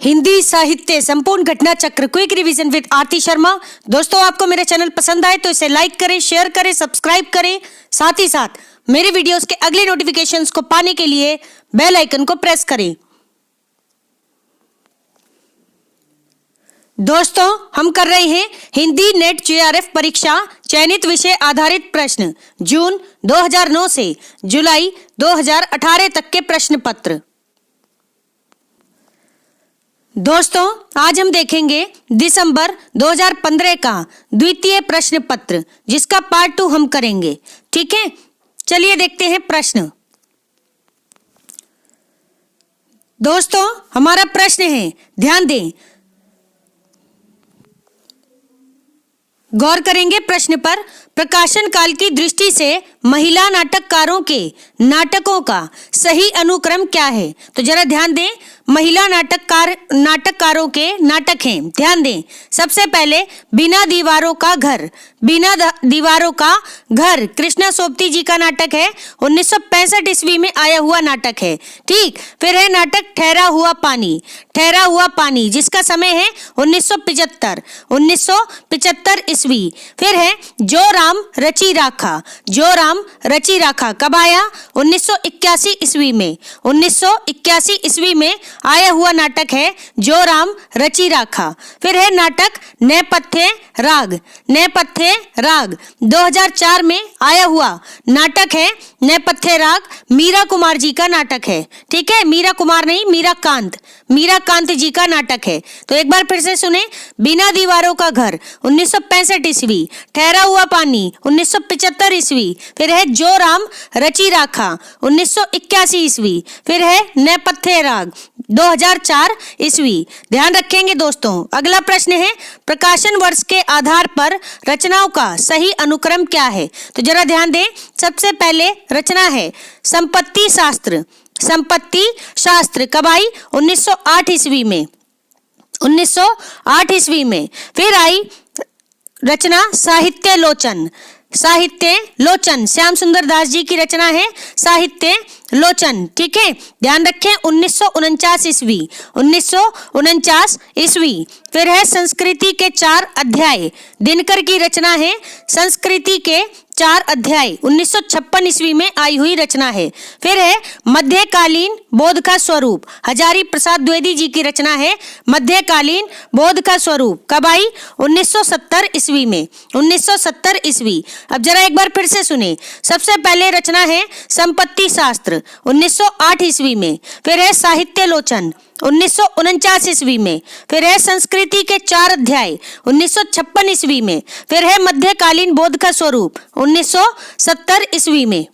हिंदी साहित्य संपूर्ण घटना चक्र क्विक रिवीजन विद आरती शर्मा। दोस्तों, आपको मेरा चैनल पसंद आए तो इसे लाइक करें, शेयर करें, सब्सक्राइब करें। साथ ही साथ मेरे वीडियोस के अगले नोटिफिकेशंस को पाने के लिए बेल आइकन को प्रेस करें। दोस्तों, हम कर रहे हैं हिंदी नेट जेआरएफ परीक्षा चयनित विषय आधारित प्रश्न जून 2009 से जुलाई 2018 तक के प्रश्न पत्र। दोस्तों, आज हम देखेंगे दिसंबर 2015 का द्वितीय प्रश्न पत्र, जिसका पार्ट 2 हम करेंगे। ठीक है, चलिए देखते हैं प्रश्न। दोस्तों, हमारा प्रश्न है, ध्यान दें, गौर करेंगे प्रश्न पर। प्रकाशन काल की दृष्टि से महिला नाटककारों के नाटकों का सही अनुक्रम क्या है? तो जरा ध्यान दें, महिला नाटककारों के नाटक हैं। ध्यान दें, सबसे पहले बिना दीवारों का घर। बिना दीवारों का घर कृष्णा सोबती जी का नाटक है, 1965 ईस्वी में आया हुआ नाटक है। ठीक, फिर है नाटक ठहरा हुआ पानी। ठहरा हुआ पानी जिसका समय है 1975 ईस्वी। फिर है जो राम रची राखा। जो राम रची राखा कब आया? 1981 ईस्वी में। 1981 ईस्वी में आया हुआ नाटक है जो राम रची राखा। फिर है नाटक नेपथ्य राग। नेपथ्य राग 2004 में आया हुआ नाटक है नेपथ्य राग, मीरा कुमार जी का नाटक है। ठीक है, मीरा कुमार नहीं, मीरा कांत जी का नाटक है। तो एक बार फिर से सुने, बिना दीवारों का घर 1965 ईस्वी, ठहरा हुआ पानी 1975 ईस्वी, फिर है जो राम रची राखा 1981 ईस्वी, फिर है नेपथ्य राग 2004 ईस्वी। ध्यान रखेंगे दोस्तों। अगला प्रश्न है, प्रकाशन वर्ष के आधार पर रचनाओं का सही अनुक्रम क्या है? तो जरा ध्यान दें, सबसे पहले रचना है संपत्ति शास्त्र। संपत्ति शास्त्र कब आई? 1908 ईस्वी में। 1908 ईस्वी में। फिर आई रचना साहित्य लोचन। साहित्य लोचन श्याम सुंदर दास जी की रचना है साहित्य लोचन। ठीक है, ध्यान रखें, 1949 ईस्वी। 1949 ईस्वी। फिर है संस्कृति के 4 अध्याय। दिनकर की रचना है संस्कृति के 4 अध्याय, 1956 ईस्वी में आई हुई रचना है। फिर है मध्यकालीन बोध का स्वरूप। हजारी प्रसाद द्विवेदी जी की रचना है मध्यकालीन बोध का स्वरूप। कब आई? 1970 ईस्वी में। 1970 ईस्वी। अब जरा एक बार फिर से सुने, सबसे पहले रचना है संपत्ति शास्त्र 1908 ईस्वी में। फिर है साहित्य लोचन 1949 ईस्वी में। फिर है संस्कृति के 4 अध्याय 1956 ईस्वी में। फिर है मध्यकालीन बोध का स्वरूप 1970 ईस्वी में।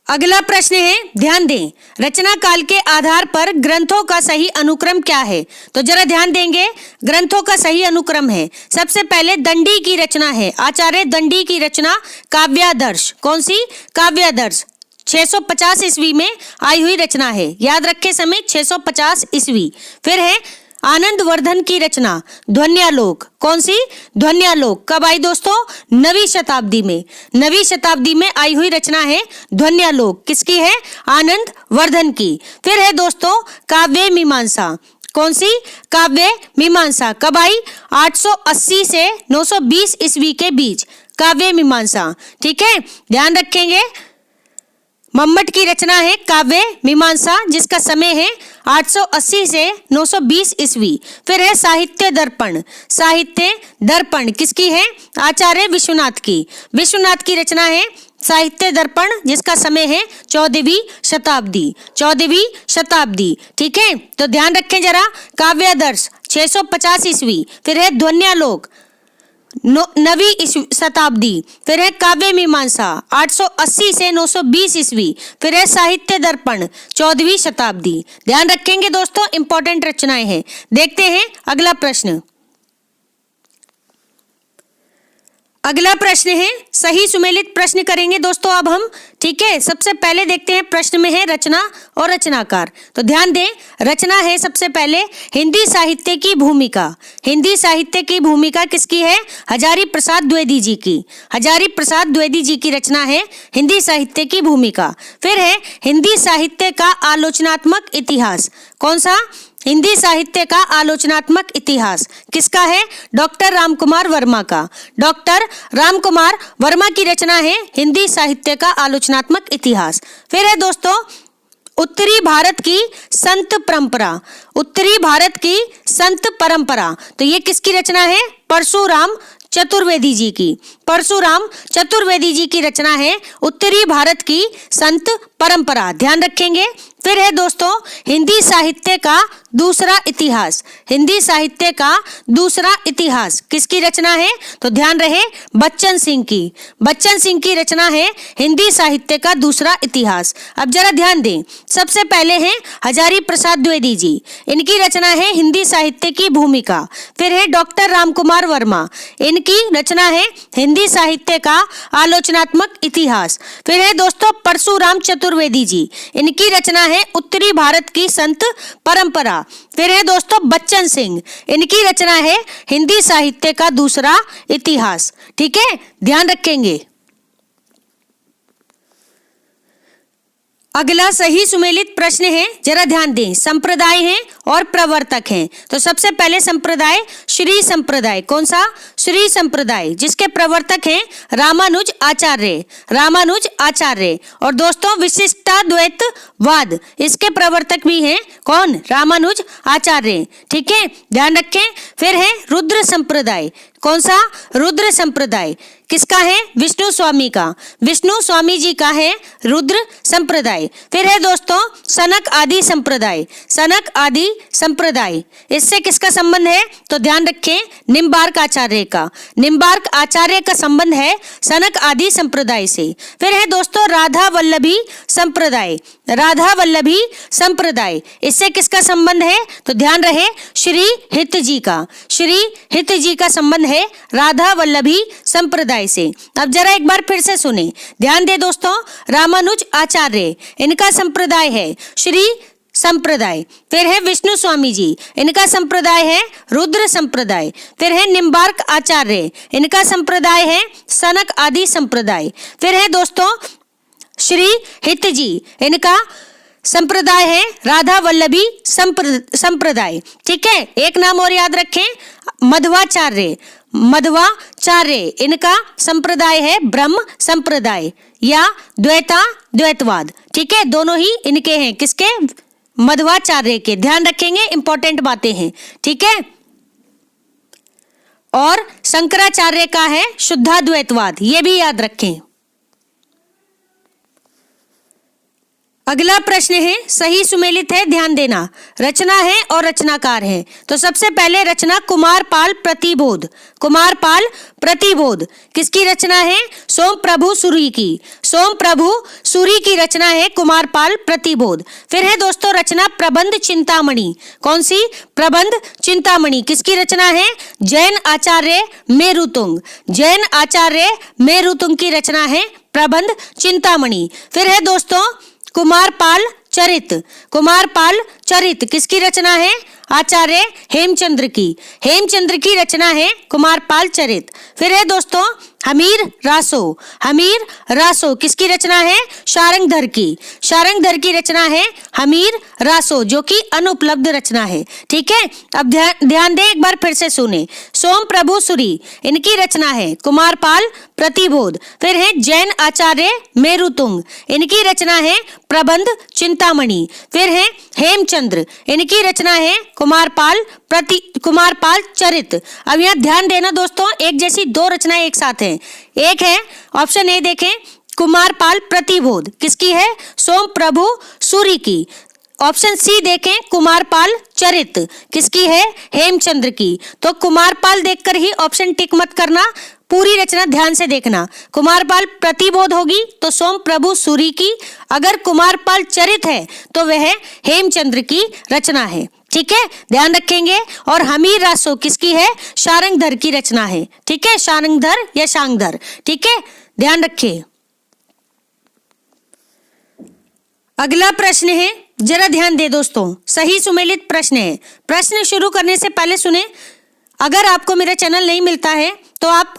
अगला प्रश्न है, ध्यान दें, रचना काल के आधार पर ग्रंथों का सही अनुक्रम क्या है? तो जरा ध्यान देंगे, ग्रंथों का सही अनुक्रम है, सबसे पहले दंडी की रचना है, आचार्य दंडी की रचना काव्यादर्श। कौन सी? काव्यादर्श 650 ईस्वी में आई हुई रचना है। याद रखे समय 650 ईस्वी। फिर है आनंद वर्धन की रचना ध्वन्यालोक। कौन सी? ध्वन्यालोक। कब आई दोस्तों? 9वीं शताब्दी में। 9वीं शताब्दी में आई हुई रचना है ध्वन्यालोक। किसकी है? आनंद वर्धन की। फिर है दोस्तों काव्य मीमांसा। कौन सी? काव्य मीमांसा। कब आई? 880 से 920 ईस्वी के बीच काव्य मीमांसा। ठीक है, ध्यान रखेंगे, मम्मट की रचना है काव्य मीमांसा, जिसका समय है 880 से 920 ईस्वी। फिर है साहित्य दर्पण। साहित्य दर्पण किसकी है? आचार्य विश्वनाथ की। विश्वनाथ की रचना है साहित्य दर्पण, जिसका समय है 14वीं शताब्दी। 14वीं शताब्दी। ठीक है, तो ध्यान रखें जरा, काव्यादर्श 650 ईस्वी। फिर है ध्वन्यालोक 9वीं शताब्दी। फिर है काव्य मीमांसा 880 से 920 ईस्वी। फिर है साहित्य दर्पण 14वीं शताब्दी। ध्यान रखेंगे दोस्तों, इंपॉर्टेंट रचनाएं हैं। देखते हैं अगला प्रश्न। अगला प्रश्न है, सही सुमेलित प्रश्न करेंगे दोस्तों अब हम। ठीक है, सबसे पहले देखते हैं प्रश्न में है रचना और रचनाकार। तो ध्यान दें, रचना है सबसे पहले हिंदी साहित्य की भूमिका। हिंदी साहित्य की भूमिका किसकी है? हजारी प्रसाद द्विवेदी जी की। हजारी प्रसाद द्विवेदी जी की रचना है हिंदी साहित्य की भूमिका। फिर है हिंदी साहित्य का आलोचनात्मक इतिहास। कौन सा? हिंदी साहित्य का आलोचनात्मक इतिहास किसका है? डॉक्टर रामकुमार वर्मा का। डॉक्टर रामकुमार वर्मा की रचना है हिंदी साहित्य का आलोचनात्मक इतिहास। फिर है दोस्तों उत्तरी भारत की संत परंपरा। उत्तरी भारत की संत परंपरा, तो ये किसकी रचना है? परशुराम चतुर्वेदी जी की। परशुराम चतुर्वेदी जी की रचना है उत्तरी भारत की संत परंपरा, ध्यान रखेंगे। फिर है दोस्तों हिंदी साहित्य का दूसरा इतिहास। हिंदी साहित्य का दूसरा इतिहास किसकी रचना है? तो ध्यान रहे, बच्चन सिंह की। बच्चन सिंह की रचना है हिंदी साहित्य का दूसरा इतिहास। अब जरा ध्यान दें, सबसे पहले हैं हजारी प्रसाद द्विवेदी जी, इनकी रचना है हिंदी साहित्य की भूमिका। फिर है डॉक्टर रामकुमार वर्मा, इनकी रचना है हिंदी साहित्य का आलोचनात्मक इतिहास। फिर है दोस्तों परशुराम चतुर्वेदी जी, इनकी रचना है उत्तरी भारत की संत परंपरा। फिर है दोस्तों बच्चन सिंह, इनकी रचना है हिंदी साहित्य का दूसरा इतिहास। ठीक है, ध्यान रखेंगे। अगला सही सुमेलित प्रश्न है, जरा ध्यान दें। संप्रदाय हैं और प्रवर्तक हैं। तो सबसे पहले संप्रदाय श्री संप्रदाय। कौन सा? श्री संप्रदाय, जिसके प्रवर्तक हैं रामानुज आचार्य। रामानुज आचार्य। और दोस्तों विशिष्टाद्वैतवाद, इसके प्रवर्तक भी हैं कौन? रामानुज आचार्य। ठीक है, ध्यान रखें। फिर है रुद्र संप्रदाय। कौन सा? रुद्र संप्रदाय किसका है? विष्णु स्वामी का। विष्णु स्वामी जी का है रुद्र संप्रदाय। फिर है दोस्तों सनक आदि संप्रदाय। सनक आदि संप्रदाय, इससे किसका संबंध है? तो ध्यान रखें, निम्बार्क आचार्य का। निम्बार्क आचार्य का संबंध है सनक आदि संप्रदाय से। फिर है दोस्तों राधा वल्लभी संप्रदाय। राधा वल्लभी संप्रदाय, इससे किसका संबंध है? तो ध्यान रहे, श्री हित जी का। श्री हित जी का संबंध है राधा वल्लभी संप्रदाय से। अब जरा एक बार फिर से सुने, ध्यान दे दोस्तों। रामानुज आचार्य, इनका संप्रदाय है श्री संप्रदाय। फिर है विष्णु स्वामी जी, इनका संप्रदाय है रुद्र संप्रदाय। फिर है निम्बार्क आचार्य, इनका संप्रदाय है सनक आदि संप्रदाय। फिर है दोस्तों श्री हित जी, इनका संप्रदाय है राधा वल्लभी संप्रदाय। ठीक है, एक नाम और याद रखें, मध्वाचार्य। मध्वाचार्य, इनका संप्रदाय है ब्रह्म संप्रदाय या द्वैतवाद। ठीक है, दोनों ही इनके हैं, किसके? मध्वाचार्य के। ध्यान रखेंगे, इंपॉर्टेंट बातें हैं। ठीक है, और शंकराचार्य का है शुद्धाद्वैतवाद, ये भी याद रखें। अगला प्रश्न है, सही सुमेलित है, ध्यान देना। रचना है और रचनाकार है। तो सबसे पहले रचना कुमारपाल प्रतिबोध। कुमारपाल प्रतिबोध किसकी रचना है? सोम प्रभु सूरी की। सोम प्रभु सूरी की रचना है कुमारपाल प्रतिबोध। फिर है दोस्तों रचना प्रबंध चिंतामणि। कौन सी? प्रबंध चिंतामणि, किसकी रचना है? जैन आचार्य मेरुतुंग। जैन आचार्य मेरुतुंग की रचना है प्रबंध चिंतामणि। फिर है दोस्तों कुमारपाल चरित। कुमारपाल चरित किसकी रचना है? आचार्य हेमचंद्र की। हेमचंद्र की रचना है कुमारपाल चरित। फिर है दोस्तों हमीर रासो। हमीर रासो किसकी रचना है? शारंगधर की। शारंगधर की रचना है हमीर रासो, जो कि अनुपलब्ध रचना है। ठीक है, अब ध्यान दें, एक बार फिर से सुने। सोम प्रभु सूरी, इनकी रचना है कुमारपाल प्रतिबोध। फिर है जैन आचार्य मेरुतुंग, इनकी रचना है प्रबंध चिंतामणि। फिर है हेमचंद्र, इनकी रचना है कुमारपाल चरित। अब यहाँ ध्यान देना दोस्तों, एक जैसी दो रचनाएं एक साथ हैं। एक है ऑप्शन ए देखें, कुमारपाल प्रतिबोध किसकी है? सोम प्रभु सूरी की। ऑप्शन सी देखें, कुमारपाल चरित किसकी है? हेमचंद्र की। तो कुमारपाल देखकर ही ऑप्शन टिक मत करना, पूरी रचना ध्यान से देखना। कुमारपाल प्रतिबोध होगी तो सोम प्रभु सूरी की, अगर कुमारपाल चरित है तो वह हेमचंद्र की रचना है। ठीक है, ध्यान रखेंगे। और हमीर रासो किसकी है? शारंगधर की रचना है। ठीक है, शारंगधर या शांगधर। ठीक है, ध्यान रखिए। अगला प्रश्न है, जरा ध्यान दे दोस्तों, सही सुमेलित प्रश्न है। प्रश्न शुरू करने से पहले सुने, अगर आपको मेरा चैनल नहीं मिलता है तो आप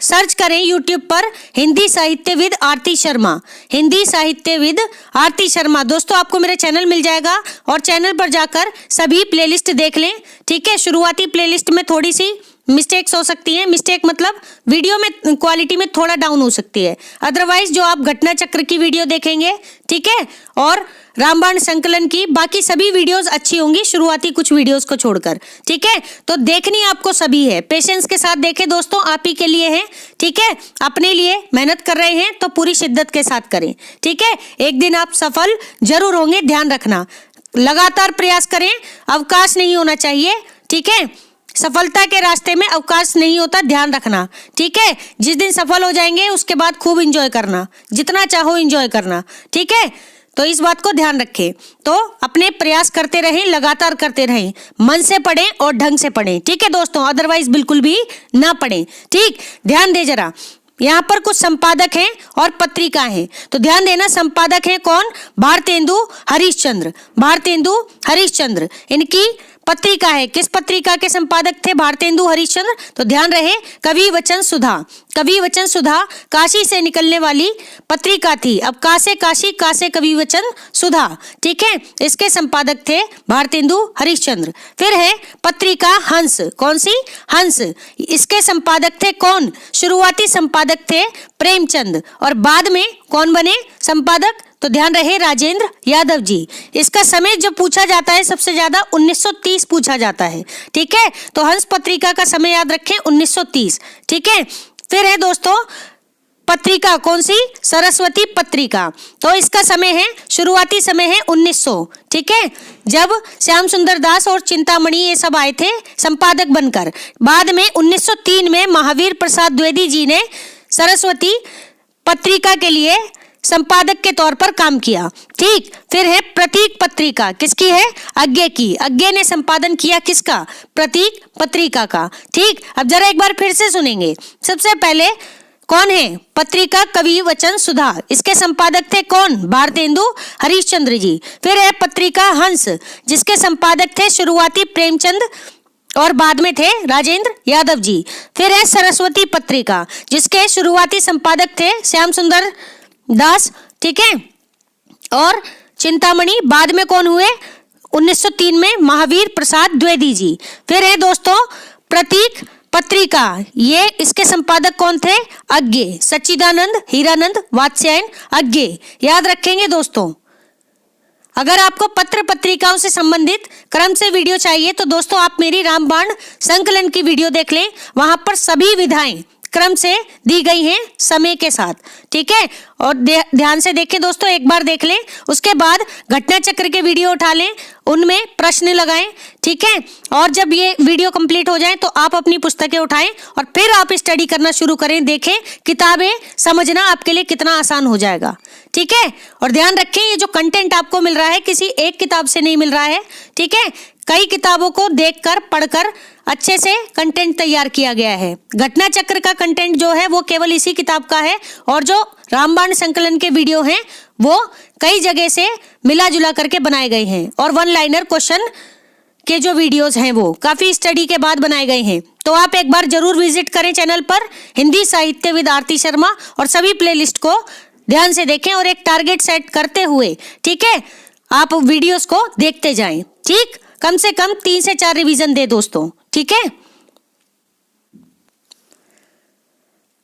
सर्च करें यूट्यूब पर हिंदी साहित्यविद आरती शर्मा, हिंदी साहित्यविद आरती शर्मा। दोस्तों आपको मेरा चैनल मिल जाएगा और चैनल पर जाकर सभी प्लेलिस्ट देख लें। ठीक है, शुरुआती प्लेलिस्ट में थोड़ी सी मिस्टेक्स हो सकती हैं, मिस्टेक मतलब वीडियो में क्वालिटी में थोड़ा डाउन हो सकती है, अदरवाइज जो आप घटना चक्र की वीडियो देखेंगे, ठीक है, और रामबाण संकलन की बाकी सभी वीडियोस अच्छी होंगी, शुरुआती कुछ वीडियोस को छोड़कर। ठीक है, तो देखनी आपको सभी है, पेशेंस के साथ देखें दोस्तों, आप ही के लिए है। ठीक है, अपने लिए मेहनत कर रहे हैं तो पूरी शिद्दत के साथ करें। ठीक है, एक दिन आप सफल जरूर होंगे, ध्यान रखना। लगातार प्रयास करें, अवकाश नहीं होना चाहिए। ठीक है, सफलता के रास्ते में अवकाश नहीं होता, ध्यान रखना। ठीक है, जिस दिन सफल हो जाएंगे उसके बाद खूब एंजॉय करना, जितना चाहो एंजॉय करना। ठीक है, तो इस बात को ध्यान रखें। तो अपने प्रयास करते रहें, लगातार करते रहें, मन से पढ़ें और ढंग से पढ़ें। ठीक है दोस्तों, अदरवाइज बिल्कुल भी ना पढ़ें। ठीक, ध्यान दे जरा, यहाँ पर कुछ संपादक हैं और पत्रिका हैं, तो ध्यान देना। संपादक हैं कौन? भारतेंदु हरिश्चंद्र, भारतेंदु हरिश्चंद्र। इनकी पत्रिका है, किस पत्रिका के संपादक थे भारतेंदु हरिश्चंद्र? तो ध्यान रहे, कवि वचन सुधा, कवि वचन सुधा काशी से निकलने वाली पत्रिका थी। अब कासे काशी, कासे कवि वचन सुधा। ठीक है, इसके संपादक थे भारतेंदु हरिश्चंद्र। फिर है पत्रिका हंस, कौन सी? हंस। इसके संपादक थे कौन? शुरुआती संपादक थे प्रेमचंद, और बाद में कौन बने संपादक? तो ध्यान रहे, राजेंद्र यादव जी। इसका समय जो पूछा जाता है सबसे ज्यादा 1930 पूछा जाता है। ठीक है, तो हंस पत्रिका का समय याद रखें, 1930। ठीक है, फिर है दोस्तों पत्रिका, कौन सी? सरस्वती पत्रिका। तो इसका समय है, शुरुआती समय है 1900। ठीक है, जब श्याम सुंदर दास और चिंतामणि ये सब आए थे संपादक बनकर। बाद में 1903 में महावीर प्रसाद द्विवेदी जी ने सरस्वती पत्रिका के लिए संपादक के तौर पर काम किया। ठीक, फिर है प्रतीक पत्रिका, किसकी है? अज्ञे की। अज्ञे ने संपादन किया किसका? प्रतीक पत्रिका का। ठीक, अब जरा एक बार फिर से सुनेंगे। सबसे पहले कौन है? पत्रिका कवि वचन सुधा, इसके संपादक थे कौन? भारतेंदु हरिश्चंद्र जी। फिर है पत्रिका हंस, जिसके संपादक थे शुरुआती प्रेमचंद और बाद में थे राजेंद्र यादव जी। फिर है सरस्वती पत्रिका, जिसके शुरुआती संपादक थे श्याम सुंदर दास। ठीक है, और चिंतामणि बाद में कौन हुए? 1903 में महावीर प्रसाद द्विवेदी जी। फिर है दोस्तों प्रतीक पत्रिका, ये इसके संपादक कौन थे? अज्ञे, सच्चिदानंद हीरानंद वात्स्यायन अज्ञे। याद रखेंगे दोस्तों। अगर आपको पत्र पत्रिकाओं से संबंधित क्रम से वीडियो चाहिए तो दोस्तों आप मेरी रामबाण संकलन की वीडियो देख लें, वहां पर सभी विधाएं क्रम से दी गई हैं समय के साथ। ठीक है, और ध्यान से देखें दोस्तों, एक बार देख लें, उसके बाद घटना चक्र के वीडियो उठा लें, उनमें प्रश्न लगाएं। ठीक है, और जब ये वीडियो कंप्लीट हो जाए तो आप अपनी पुस्तकें उठाएं और फिर आप स्टडी करना शुरू करें। देखें किताबें समझना आपके लिए कितना आसान हो जाएगा। ठीक है, और ध्यान रखें ये जो कंटेंट आपको मिल रहा है किसी एक किताब से नहीं मिल रहा है। ठीक है, कई किताबों को देखकर पढ़कर अच्छे से कंटेंट तैयार किया गया है। घटना चक्र का कंटेंट जो है वो केवल इसी किताब का है, और जो रामबाण संकलन के वीडियो हैं वो कई जगह से मिला जुला करके बनाए गए हैं, और वन लाइनर क्वेश्चन के जो वीडियोस हैं वो काफी स्टडी के बाद बनाए गए हैं। तो आप एक बार जरूर विजिट करें चैनल पर हिंदी साहित्यविद आरती शर्मा, और सभी प्लेलिस्ट को ध्यान से देखें और एक टारगेट सेट करते हुए, ठीक है, आप वीडियोस को देखते जाएं। ठीक, कम से कम 3 से 4 रिवीजन दे दोस्तों। ठीक है,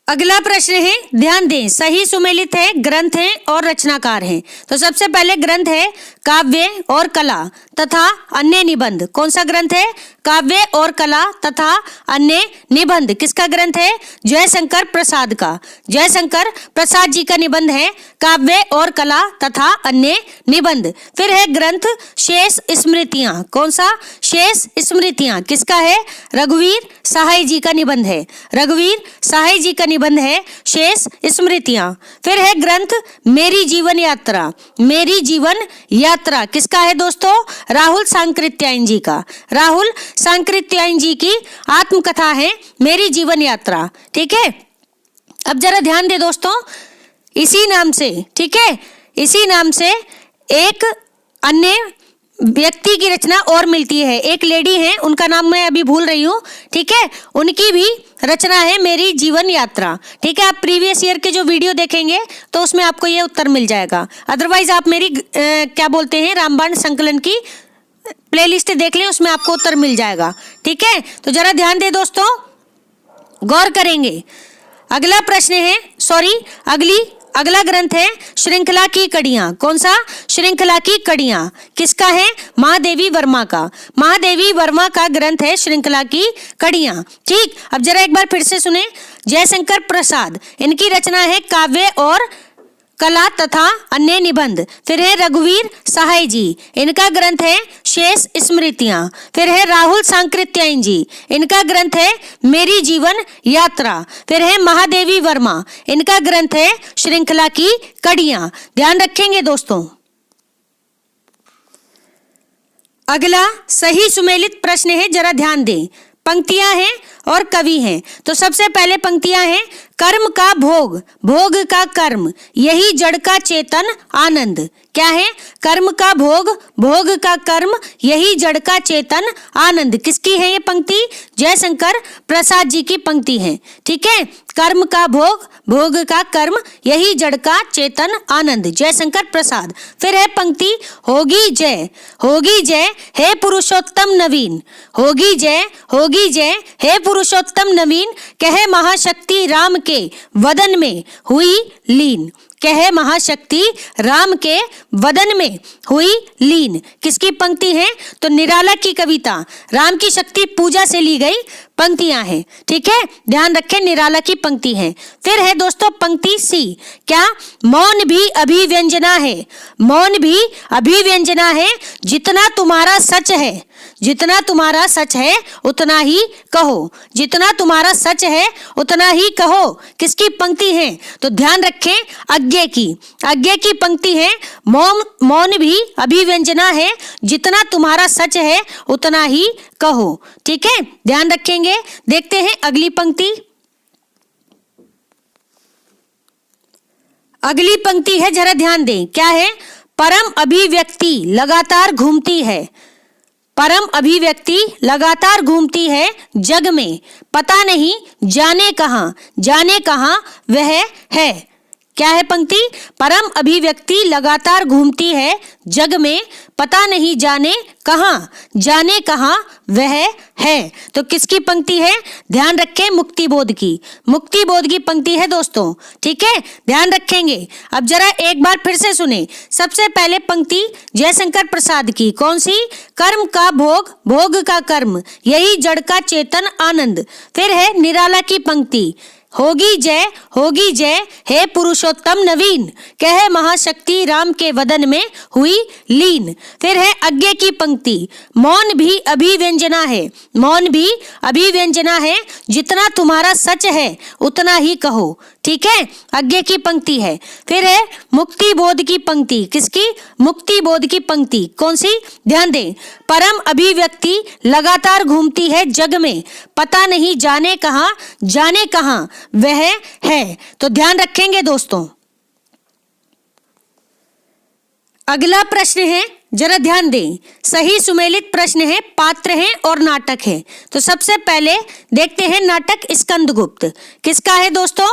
अगला प्रश्न है, ध्यान दें, सही सुमेलित है, ग्रंथ हैं और रचनाकार हैं। तो सबसे पहले ग्रंथ है काव्य और कला तथा अन्य निबंध। कौन सा ग्रंथ है? काव्य और कला तथा अन्य निबंध किसका ग्रंथ है? जयशंकर प्रसाद का। जयशंकर प्रसाद जी का निबंध है काव्य और कला तथा अन्य निबंध। फिर है ग्रंथ शेष स्मृतियां। कौन सा? शेष स्मृतियां किसका है? रघुवीर सहाय जी का निबंध है। रघुवीर सहाय जी का निबंध है शेष स्मृतियां। फिर है ग्रंथ मेरी जीवन यात्रा। मेरी जीवन यात्रा किसका है दोस्तों? राहुल सांकृत्यायन जी का। राहुल सांकृत्यायन जी की आत्मकथा है मेरी जीवन यात्रा। ठीक है, अब जरा ध्यान दे दोस्तों, इसी नाम से, ठीक है, इसी नाम से एक अन्य व्यक्ति की रचना और मिलती है। एक लेडी है, उनका नाम मैं अभी भूल रही हूँ, ठीक है, उनकी भी रचना है मेरी जीवन यात्रा। ठीक है, आप प्रीवियस ईयर के जो वीडियो देखेंगे तो उसमें आपको ये उत्तर मिल जाएगा। अदरवाइज आप मेरी क्या बोलते हैं रामबाण संकलन की प्लेलिस्ट देख लें, उसमें आपको उत्तर मिल जाएगा। ठीक है, तो जरा ध्यान दे दोस्तों, गौर करेंगे। अगला प्रश्न है, अगला ग्रंथ है श्रृंखला की कड़ियां। कौन सा? श्रृंखला की कड़ियां किसका है? महादेवी वर्मा का। महादेवी वर्मा का ग्रंथ है श्रृंखला की कड़ियां। ठीक, अब जरा एक बार फिर से सुने। जयशंकर प्रसाद, इनकी रचना है काव्य और कला तथा अन्य निबंध। फिर है रघुवीर सहाय जी, इनका ग्रंथ है शेष स्मृतियां। फिर है राहुल सांकृत्यायन जी, इनका ग्रंथ है मेरी जीवन यात्रा। फिर है महादेवी वर्मा, इनका ग्रंथ है श्रृंखला की कड़ियां। ध्यान रखेंगे दोस्तों। अगला सही सुमेलित प्रश्न है, जरा ध्यान दें। पंक्तियां हैं और कवि हैं। तो सबसे पहले पंक्तियां हैं, कर्म का भोग, भोग का कर्म, यही जड़ का चेतन आनंद। क्या है? कर्म का भोग, भोग का कर्म, यही जड़ का चेतन आनंद। किसकी है ये पंक्ति? जयशंकर प्रसाद जी की पंक्ति है। ठीक है, कर्म का भोग, भोग का कर्म, यही जड़ का चेतन आनंद, जयशंकर प्रसाद। फिर है पंक्ति, होगी जय हे पुरुषोत्तम नवीन। होगी जय हे पुरुषोत्तम नवीन, कहे महाशक्ति राम के वदन में हुई लीन। कहे महाशक्ति राम के वदन में हुई लीन। किसकी पंक्ति है? तो निराला की कविता राम की शक्ति पूजा से ली गई पंक्तियां हैं। ठीक है, ध्यान रखें, निराला की पंक्ति है। फिर है दोस्तों पंक्ति सी, क्या? मौन भी अभिव्यंजना है। मौन भी अभिव्यंजना है, जितना तुम्हारा सच है, जितना तुम्हारा सच है उतना ही कहो। जितना तुम्हारा सच है उतना ही कहो। किसकी पंक्ति है? तो ध्यान रखें, अज्ञे की पंक्ति है, मौन भी अभिव्यंजना है, जितना तुम्हारा सच है उतना ही कहो। ठीक है, ध्यान रखेंगे। देखते हैं अगली पंक्ति। अगली पंक्ति है, जरा ध्यान दें, क्या है? परम अभिव्यक्ति लगातार घूमती है। परम अभिव्यक्ति लगातार घूमती है जग में, पता नहीं जाने कहां वह है। क्या है पंक्ति? परम अभिव्यक्ति लगातार घूमती है जग में, पता नहीं जाने कहां वह है। तो किसकी पंक्ति है? ध्यान रखें, मुक्तिबोध की पंक्ति है दोस्तों। ठीक है, ध्यान रखेंगे। अब जरा एक बार फिर से सुने। सबसे पहले पंक्ति जयशंकर प्रसाद की, कौन सी? कर्म का भोग, भोग का कर्म, यही जड़ का चेतन आनंद। फिर है निराला की पंक्ति, होगी जय हे पुरुषोत्तम नवीन, कहे महाशक्ति राम के वदन में हुई लीन। फिर है अज्ञे की पंक्ति, मौन भी अभिव्यंजना है, मौन भी अभिव्यंजना है, जितना तुम्हारा सच है उतना ही कहो। ठीक है, अज्ञे की पंक्ति है। फिर है मुक्ति बोध की पंक्ति। किसकी? मुक्ति बोध की पंक्ति। कौन सी? ध्यान दें, परम अभिव्यक्ति लगातार घूमती है जग में, पता नहीं जाने कहां वह है। तो ध्यान रखेंगे दोस्तों। अगला प्रश्न है, जरा ध्यान दें, सही सुमेलित प्रश्न है, पात्र हैं और नाटक है। तो सबसे पहले देखते हैं नाटक स्कंदगुप्त। किसका है दोस्तों?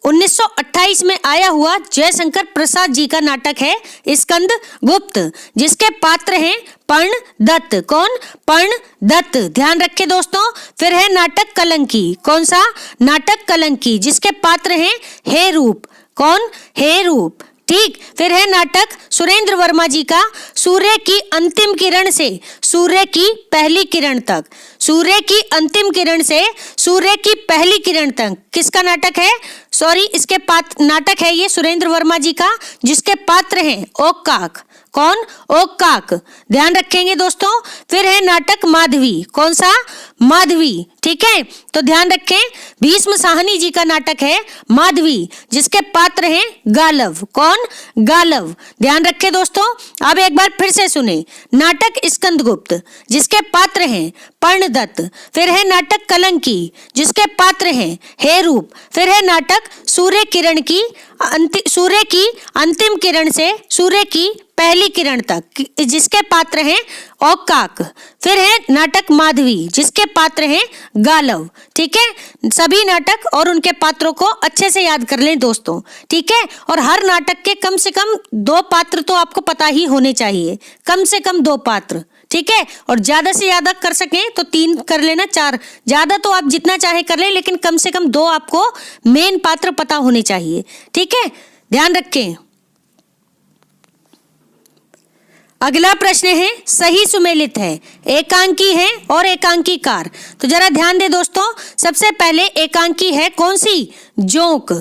1928 में आया हुआ जयशंकर प्रसाद जी का नाटक है स्कंदगुप्त, जिसके पात्र हैं पर्ण दत्त। कौन? पर्ण दत्त। ध्यान रखें दोस्तों। फिर है नाटक कलंकी। कौन सा? नाटक कलंकी, जिसके पात्र हैं हे रूप। कौन? हे रूप। ठीक। फिर है नाटक सुरेंद्र वर्मा जी का सूर्य की अंतिम किरण से सूर्य की पहली किरण तक। सूर्य की अंतिम किरण से सूर्य की पहली किरण तक किसका नाटक है? सॉरी, इसके नाटक है ये सुरेंद्र वर्मा जी का, जिसके पात्र हैं ओक काक। कौन? ओक काक। ध्यान रखेंगे दोस्तों। फिर है नाटक माधवी। कौन सा? माधवी। ठीक है, तो ध्यान रखें, भीष्म साहनी जी का नाटक है माधवी, जिसके पात्र हैं गालव। कौन? गालव। ध्यान रखें दोस्तों। अब एक बार फिर से सुने, नाटक स्कंदगुप्त, जिसके पात्र हैं पर्णदत्त। फिर है नाटक कलंकी, जिसके पात्र हैं हेरूप। फिर है नाटक सूर्य की अंतिम किरण से सूर्य की पहली किरण तक, जिसके पात्र हैं ओक काक। फिर है नाटक माधवी, जिसके पात्र हैं गालव। ठीक है, सभी नाटक और उनके पात्रों को अच्छे से याद कर लें दोस्तों। ठीक है, और हर नाटक के कम से कम 2 पात्र तो आपको पता ही होने चाहिए, कम से कम 2 पात्र। ठीक है, और ज्यादा से ज्यादा कर सकें तो 3 कर लेना, 4, ज्यादा तो आप जितना चाहे कर लें, लेकिन कम से कम 2 आपको मेन पात्र पता होने चाहिए। ठीक है, ध्यान रखें। अगला प्रश्न है सही सुमेलित है, एकांकी है और एकांकीकार। तो जरा ध्यान दे दोस्तों, सबसे पहले एकांकी है कौन सी? जोंक।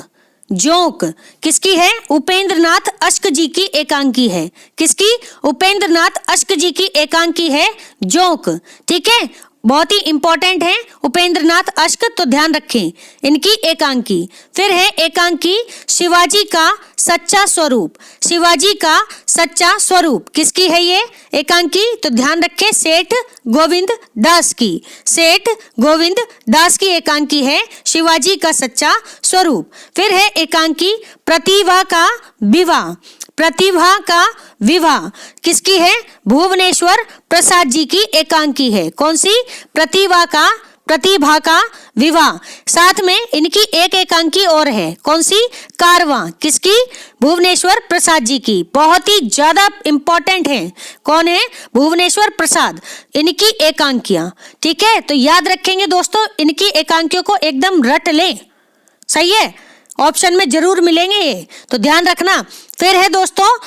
जोंक किसकी है? उपेंद्र नाथ अश्क जी की एकांकी है। किसकी? उपेंद्र नाथ अश्क जी की एकांकी है जोंक। ठीक है, बहुत ही इंपॉर्टेंट है उपेंद्र नाथ अश्क, तो ध्यान रखें इनकी एकांकी। फिर है एकांकी शिवाजी का सच्चा स्वरूप। शिवाजी का सच्चा स्वरूप किसकी है ये एकांकी? तो ध्यान रखें, सेठ गोविंद दास की। सेठ गोविंद दास की एकांकी है शिवाजी का सच्चा स्वरूप। फिर है एकांकी प्रतिभा का विवाह। प्रतिभा का विवाह किसकी है? भुवनेश्वर प्रसाद जी की एकांकी है। कौन सी? प्रतिभा का विवाह। साथ में इनकी एक एकांकी और है, कौन सी? कारवां। किसकी? भुवनेश्वर प्रसाद जी की। बहुत ही ज्यादा इंपॉर्टेंट है। कौन है? भुवनेश्वर प्रसाद। इनकी एकांकियां। ठीक है, तो याद रखेंगे दोस्तों, इनकी एकांकियों को एकदम रट लें। सही है, ऑप्शन में जरूर मिलेंगे ये, तो ध्यान रखना। फिर है दोस्तों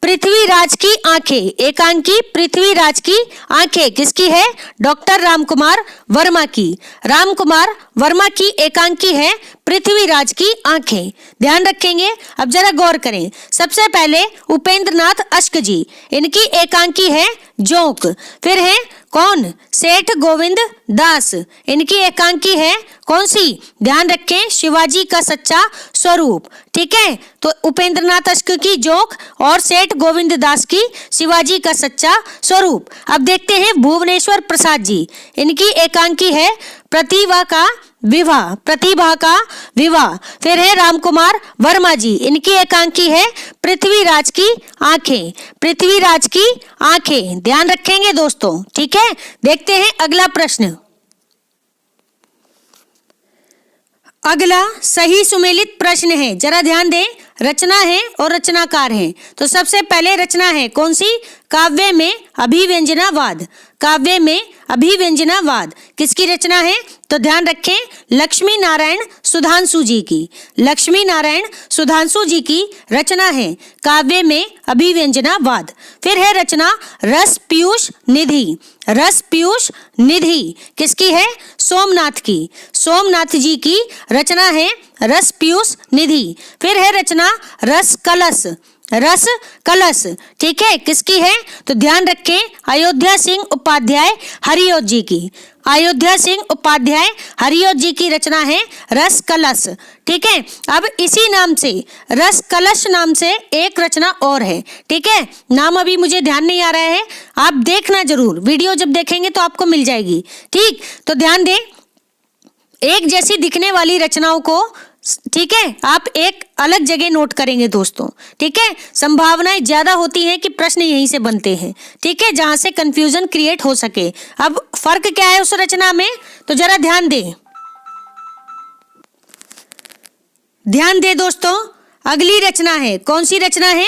पृथ्वीराज की आंखें। एकांकी पृथ्वीराज की आंखें किसकी है? डॉक्टर रामकुमार वर्मा की। रामकुमार वर्मा की एकांकी है पृथ्वीराज की आंखें। ध्यान रखेंगे। अब जरा गौर करें, सबसे पहले उपेंद्र नाथ अश्क जी, इनकी एकांकी है जोंक। फिर है कौन? सेठ गोविंद दास, इनकी एकांकी है कौन सी? ध्यान रखें, शिवाजी का सच्चा स्वरूप। ठीक है, तो उपेंद्र नाथ अश्क की जोंक और सेठ गोविंद दास की शिवाजी का सच्चा स्वरूप। अब देखते हैं भुवनेश्वर प्रसाद जी, इनकी एकांकी है प्रतिभा का विवाह। प्रतिभा का विवाह। फिर है रामकुमार वर्मा जी, इनकी एकांकी है पृथ्वीराज की आंखें। पृथ्वीराज की आंखें, ध्यान रखेंगे दोस्तों। ठीक है, देखते हैं अगला प्रश्न। अगला सही सुमेलित प्रश्न है, जरा ध्यान दें। रचना है और रचनाकार है। तो सबसे पहले रचना है कौन सी? काव्य में अभिव्यंजनावाद। काव्य में अभिव्यंजनावाद किसकी रचना है? तो ध्यान रखें, लक्ष्मी नारायण सुधांशु जी की। लक्ष्मी नारायण सुधांशु जी की रचना है काव्य में अभिव्यंजनावाद। फिर है रचना रस पीयूष निधि। रस पीयूष निधि किसकी है? सोमनाथ की। सोमनाथ जी की रचना है रस पीयूष निधि। फिर है रचना रस कलश। रस कलश, ठीक है, किसकी है? तो ध्यान रखें, अयोध्या सिंह उपाध्याय हरियोत जी की। अयोध्या सिंह उपाध्याय हरियोत जी की रचना है रस कलश। ठीक है, अब इसी नाम से रस कलश नाम से एक रचना और है। ठीक है, नाम अभी मुझे ध्यान नहीं आ रहा है, आप देखना जरूर, वीडियो जब देखेंगे तो आपको मिल जाएगी। ठीक, तो ध्यान दें, एक जैसी दिखने वाली रचनाओं को, ठीक है, आप एक अलग जगह नोट करेंगे दोस्तों। ठीक है, संभावनाएं ज्यादा होती हैं कि प्रश्न यहीं से बनते हैं। ठीक है, जहां से कंफ्यूजन क्रिएट हो सके। अब फर्क क्या है उस रचना में, तो जरा ध्यान दें। ध्यान दें दोस्तों, अगली रचना है, कौन सी रचना है?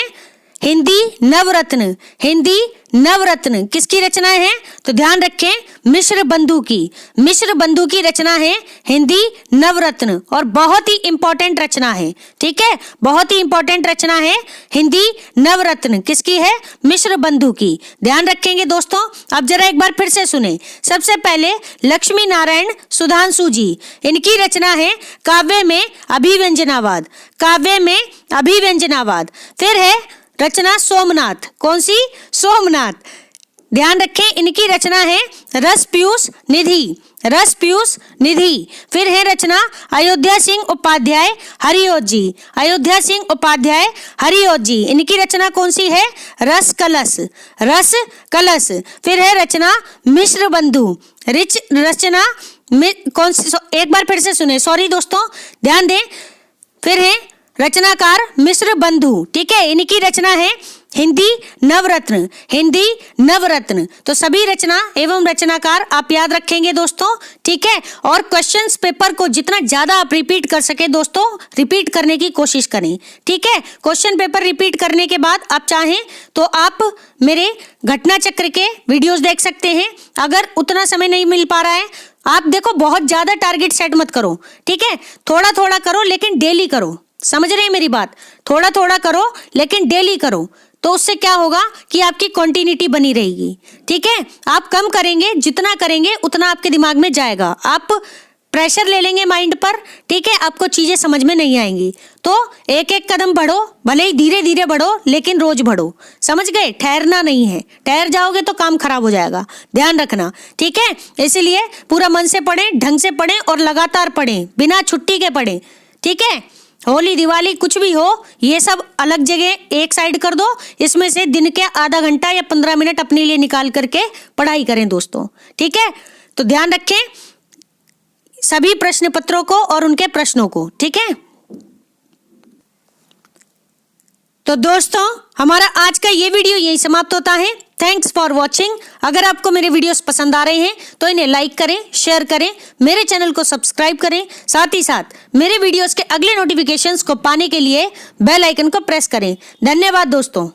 हिंदी नवरत्न, हिंदी नवरत्न किसकी रचना है? तो ध्यान रखें मिश्र बंधु की, मिश्र बंधु की रचना है हिंदी नवरत्न और बहुत ही इंपॉर्टेंट रचना है। ठीक है, बहुत ही इंपॉर्टेंट रचना है हिंदी नवरत्न किसकी है? मिश्र बंधु की। ध्यान रखेंगे दोस्तों। अब जरा एक बार फिर से सुने। सबसे पहले लक्ष्मी नारायण सुधांशु जी, इनकी रचना है काव्य में अभिव्यंजनावाद, काव्य में अभिव्यंजनावाद। फिर है रचना सोमनाथ, कौन सी? सोमनाथ। ध्यान रखें इनकी रचना है रस पीयूष निधि, रस पीयूष निधि। फिर है रचना अयोध्या सिंह उपाध्याय हरिओत जी, अयोध्या सिंह उपाध्याय हरिओत जी, इनकी रचना कौन सी है? रस कलश, रस कलश। फिर है रचना मिश्र बंधु, रिच रचना कौन सी? एक बार फिर से सुने, सॉरी दोस्तों ध्यान दें। फिर है रचनाकार मिश्र बंधु, ठीक है, इनकी रचना है हिंदी नवरत्न, हिंदी नवरत्न। तो सभी रचना एवं रचनाकार आप याद रखेंगे दोस्तों, ठीक है। और क्वेश्चंस पेपर को जितना ज्यादा आप रिपीट कर सके दोस्तों, रिपीट करने की कोशिश करें, ठीक है। क्वेश्चन पेपर रिपीट करने के बाद आप चाहें तो आप मेरे घटना चक्र के वीडियोस देख सकते हैं। अगर उतना समय नहीं मिल पा रहा है, आप देखो बहुत ज्यादा टारगेट सेट मत करो, ठीक है, थोड़ा थोड़ा करो लेकिन डेली करो। समझ रहे हैं मेरी बात? थोड़ा थोड़ा करो लेकिन डेली करो, तो उससे क्या होगा कि आपकी कंटिन्यूटी बनी रहेगी, ठीक है। आप कम करेंगे, जितना करेंगे उतना आपके दिमाग में जाएगा, आप प्रेशर ले लेंगे माइंड पर, ठीक है, आपको चीजें समझ में नहीं आएंगी। तो एक एक कदम बढ़ो, भले ही धीरे धीरे बढ़ो लेकिन रोज बढ़ो, समझ गए? ठहरना नहीं है, ठहर जाओगे तो काम खराब हो जाएगा, ध्यान रखना, ठीक है। इसलिए पूरा मन से पढ़ें, ढंग से पढ़ें और लगातार पढ़ें, बिना छुट्टी के पढ़ें, ठीक है। होली दिवाली कुछ भी हो, ये सब अलग जगह एक साइड कर दो, इसमें से दिन के आधा घंटा या 15 मिनट अपने लिए निकाल करके पढ़ाई करें दोस्तों, ठीक है। तो ध्यान रखें सभी प्रश्न पत्रों को और उनके प्रश्नों को, ठीक है। तो दोस्तों हमारा आज का ये वीडियो यही समाप्त होता है। Thanks for watching. अगर आपको मेरे वीडियोस पसंद आ रहे हैं तो इन्हें लाइक करें, शेयर करें, मेरे चैनल को सब्सक्राइब करें, साथ ही साथ मेरे वीडियोस के अगले नोटिफिकेशंस को पाने के लिए बेल आइकन को प्रेस करें। धन्यवाद दोस्तों।